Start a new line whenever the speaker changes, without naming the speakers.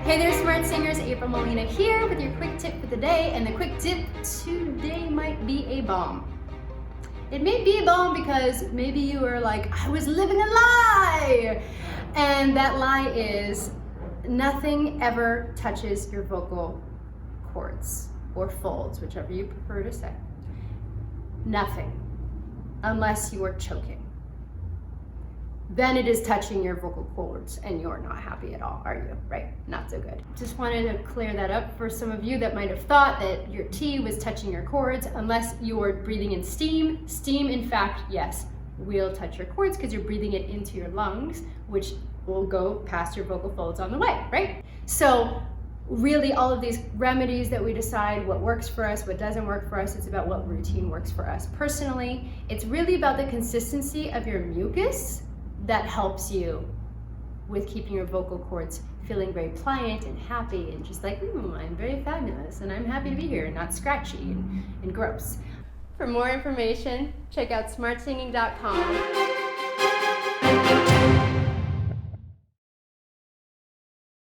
Hey there, smart singers. April Molina here with your quick tip for the day, and the quick tip today might be a bomb. It may be a bomb because maybe you are like, I was living a lie, and that lie is nothing ever touches your vocal cords or folds, whichever you prefer to say. Nothing, unless you are choking. Then it is touching your vocal cords and you're not happy at all, are you? Right? Not so good. Just wanted to clear that up for some of you that might have thought that your tea was touching your cords, unless you're breathing in steam. Steam, in fact, yes, will touch your cords because you're breathing it into your lungs, which will go past your vocal folds on the way, right? So really all of these remedies that we decide what works for us, what doesn't work for us, it's about what routine works for us. Personally, it's really about the consistency of your mucus that helps you with keeping your vocal cords feeling very pliant and happy and just like, I'm very fabulous and I'm happy to be here and not scratchy and gross. For more information, check out smartsinging.com.